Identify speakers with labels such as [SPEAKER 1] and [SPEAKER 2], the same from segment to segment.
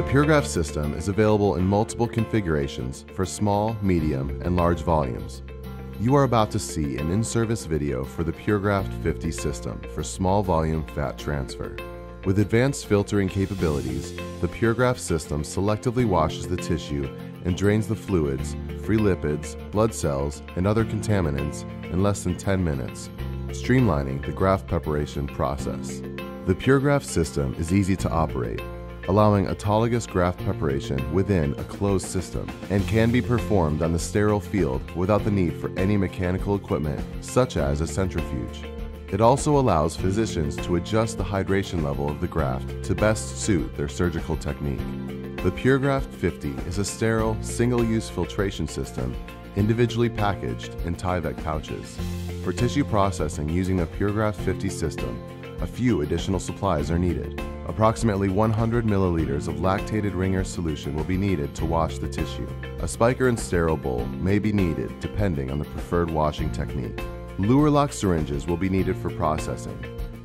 [SPEAKER 1] Puregraft system is available in multiple configurations for small, medium, and large volumes. You are about to see an in-service video for the Puregraft 50 system for small volume fat transfer. With advanced filtering capabilities, the Puregraft system selectively washes the tissue and drains the fluids, free lipids, blood cells, and other contaminants in less than 10 minutes, streamlining the graft preparation process. The Puregraft system is easy to operate, allowing autologous graft preparation within a closed system, and can be performed on the sterile field without the need for any mechanical equipment such as a centrifuge. It also allows physicians to adjust the hydration level of the graft to best suit their surgical technique. The Puregraft 50 is a sterile, single-use filtration system individually packaged in Tyvek pouches. For tissue processing using the Puregraft 50 system, a few additional supplies are needed. Approximately 100 milliliters of lactated ringer solution will be needed to wash the tissue. A spiker and sterile bowl may be needed depending on the preferred washing technique. Luer lock syringes will be needed for processing.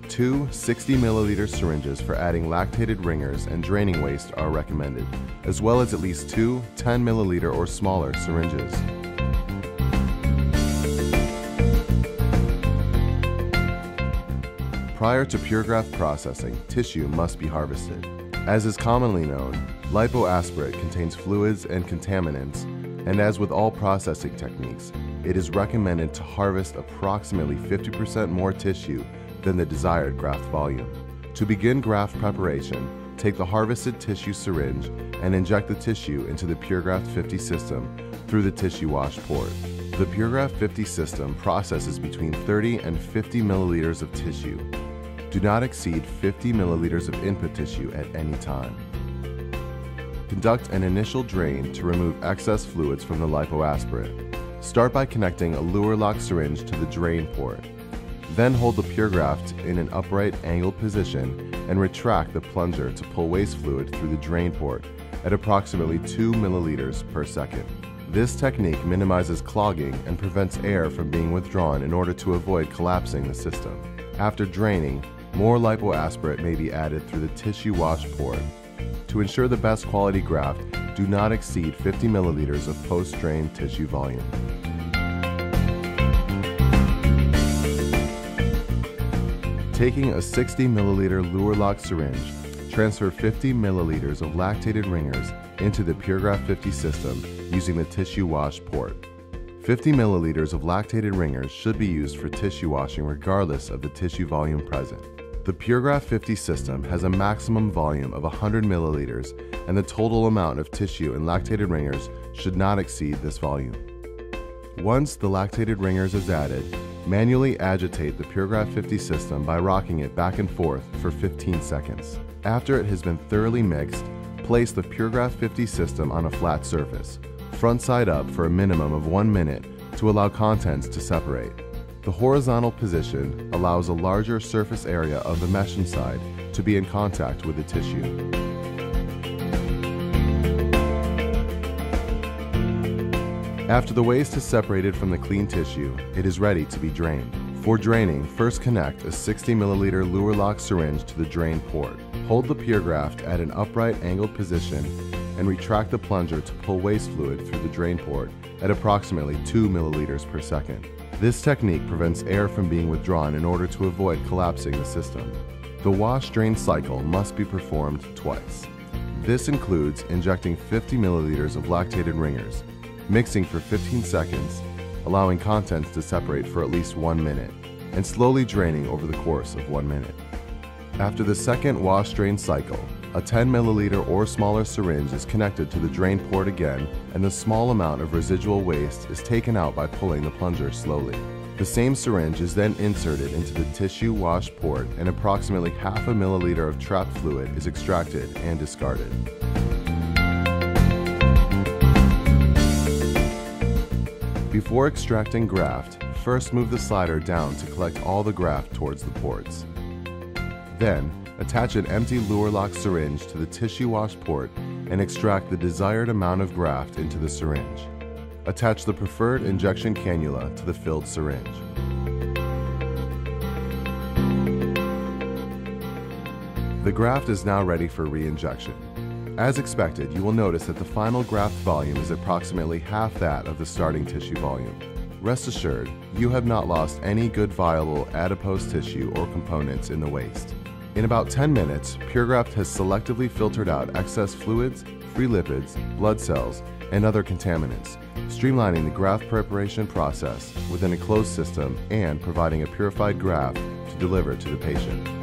[SPEAKER 1] Two 60 milliliter syringes for adding lactated ringers and draining waste are recommended, as well as at least two 10 milliliter or smaller syringes. Prior to Puregraft processing, tissue must be harvested. As is commonly known, lipoaspirate contains fluids and contaminants, and as with all processing techniques, it is recommended to harvest approximately 50% more tissue than the desired graft volume. To begin graft preparation, take the harvested tissue syringe and inject the tissue into the Puregraft 50 system through the tissue wash port. The Puregraft 50 system processes between 30 and 50 milliliters of tissue. Do not exceed 50 milliliters of input tissue at any time. Conduct an initial drain to remove excess fluids from the lipoaspirate. Start by connecting a Luer lock syringe to the drain port. Then hold the Puregraft in an upright angled position and retract the plunger to pull waste fluid through the drain port at approximately 2 milliliters per second. This technique minimizes clogging and prevents air from being withdrawn in order to avoid collapsing the system. After draining, more lipoaspirate may be added through the tissue wash port. To ensure the best quality graft, do not exceed 50 milliliters of post-drain tissue volume. Taking a 60 milliliter Luer lock syringe, transfer 50 milliliters of lactated ringers into the Puregraft 50 system using the tissue wash port. 50 milliliters of lactated ringers should be used for tissue washing regardless of the tissue volume present. The Puregraft 50 system has a maximum volume of 100 milliliters, and the total amount of tissue and lactated ringers should not exceed this volume. Once the lactated ringers is added, manually agitate the Puregraft 50 system by rocking it back and forth for 15 seconds. After it has been thoroughly mixed, place the Puregraft 50 system on a flat surface, front side up for a minimum of 1 minute to allow contents to separate. The horizontal position allows a larger surface area of the mesh inside to be in contact with the tissue. After the waste is separated from the clean tissue, it is ready to be drained. For draining, first connect a 60 milliliter Luer lock syringe to the drain port. Hold the Puregraft at an upright angled position and retract the plunger to pull waste fluid through the drain port at approximately 2 milliliters per second. This technique prevents air from being withdrawn in order to avoid collapsing the system. The wash-drain cycle must be performed twice. This includes injecting 50 milliliters of lactated ringers, mixing for 15 seconds, allowing contents to separate for at least 1 minute, and slowly draining over the course of 1 minute. After the second wash-drain cycle, a 10 milliliter or smaller syringe is connected to the drain port again, and the small amount of residual waste is taken out by pulling the plunger slowly. The same syringe is then inserted into the tissue wash port, and approximately half a milliliter of trapped fluid is extracted and discarded. Before extracting graft, first move the slider down to collect all the graft towards the ports. Then, attach an empty Luer lock syringe to the tissue wash port and extract the desired amount of graft into the syringe. Attach the preferred injection cannula to the filled syringe. The graft is now ready for re-injection. As expected, you will notice that the final graft volume is approximately half that of the starting tissue volume. Rest assured, you have not lost any good viable adipose tissue or components in the waste. In about 10 minutes, Puregraft has selectively filtered out excess fluids, free lipids, blood cells, and other contaminants, streamlining the graft preparation process within a closed system and providing a purified graft to deliver to the patient.